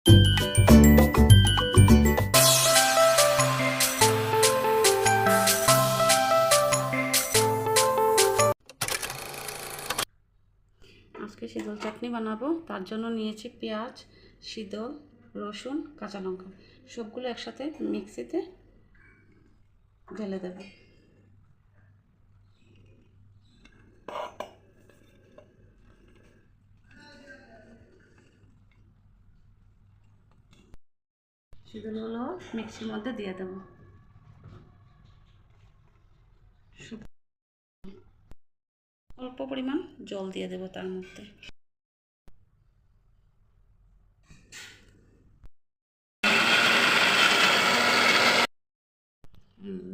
আজকে শীতল চাটনি বানাবো, তার জন্য নিয়েছি পেঁয়াজ, শীতল, রসুন, কাঁচা লঙ্কা, সবগুলো একসাথে মিক্সিতে ঢেলে দেব। শীতলগুলো মিক্সির মধ্যে দিয়ে দেব। অল্প পরিমাণ জল দিয়ে দেব তার মধ্যে।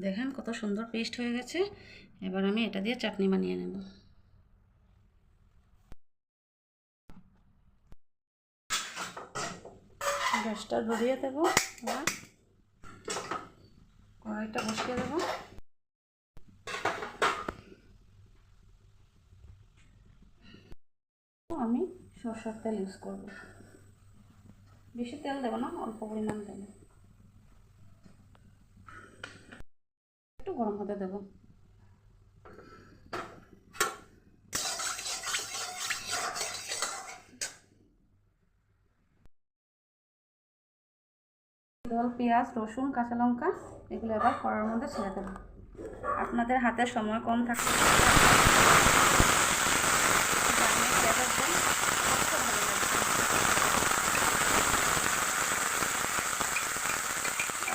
দেখেন কত সুন্দর পেস্ট হয়ে গেছে। এবার আমি এটা দিয়ে চাটনি বানিয়ে নেব। গ্যাসটা ধরিয়ে দেব, কড়াইটা বসিয়ে দেব। আমি সরষের তেল ইউজ করব, বেশি তেল দেব না, অল্প পরিমাণ দেব। একটু গরম হতে দেব। পেঁয়াজ, রসুন, কাঁচা লঙ্কা এগুলো এবার কড়ার মধ্যে ছেড়ে দেব। আপনাদের হাতে সময় কম থাকলে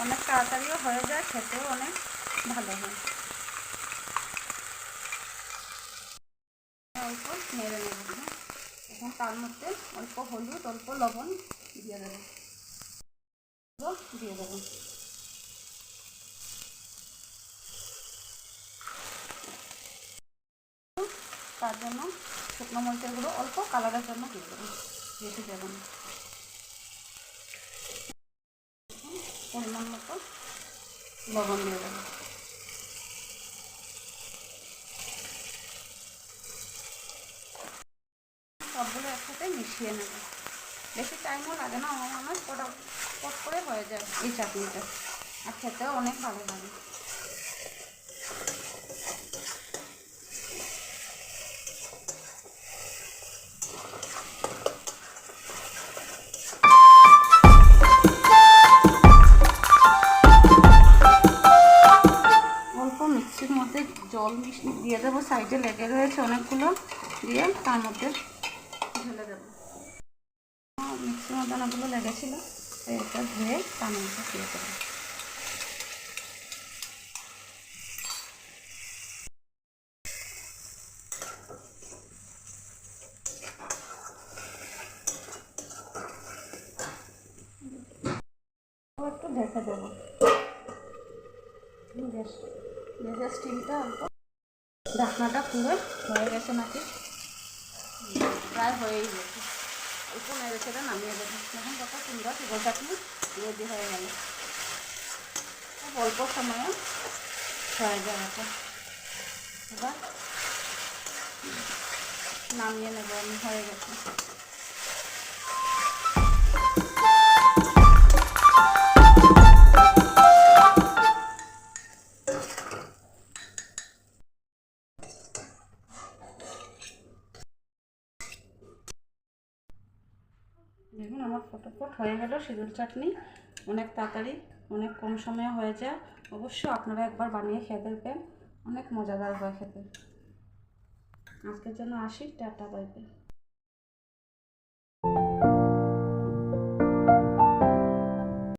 অনেক তাড়াতাড়িও হয়ে যায়, খেতেও অনেক ভালো হয়। অল্প নেড়ে নেব। এখন তার মধ্যে অল্প হলুদ, অল্প লবণ দিয়ে দেবো, দিয়ে দেবো। তার জন্য শুকনো মরিচের গুঁড়ো অল্প কালারের জন্য দিয়ে দেবো, বেশি দেবো না। পরিমাণ মতো লবণ দিয়ে দেবো। সবগুলো একসাথে মিশিয়ে নেব। বেশি টাইমও লাগে না, আমার মনে হয় পট করে হয়ে যায় এই চাটনিটা, আর খেতেও অনেক ভালো লাগে। অল্প মিক্সির মধ্যে জল দিয়ে দেবো, সাইডে লেগে রয়েছে অনেকগুলো, দিয়ে তার মধ্যে ঢেলে দেবো। মিক্সির মধ্যে অনেকগুলো লেগেছিলো, এটা ধুয়ে তার মধ্যে দিয়ে দেবো। একটু ঢেকে দেবো। গ্যাসের স্টিমটা অল্প, ঢাকনাটা খুলে হয়ে গেছে নাকি, প্রায় হয়েই গেছে। একটু নেড়ে ছেড়ে নামিয়ে দেবো। এখন কত সুন্দর শীতল চাটনি রেডি হয়ে গেল। খুব অল্প সময়ে হয়ে যাবে। এবার নামিয়ে নেব, আমি হয়ে গেছে। দেখুন আমার ফটোফট হয়ে গেল শীতল চাটনি। অনেক তাড়াতাড়ি, অনেক কম সময়ে হয়ে যায়। অবশ্যই আপনারা একবার বানিয়ে খেয়ে দেখবেন, অনেক মজাদার হয় খেতে। আজকের জন্য আসি, টাটা, বাই বাই।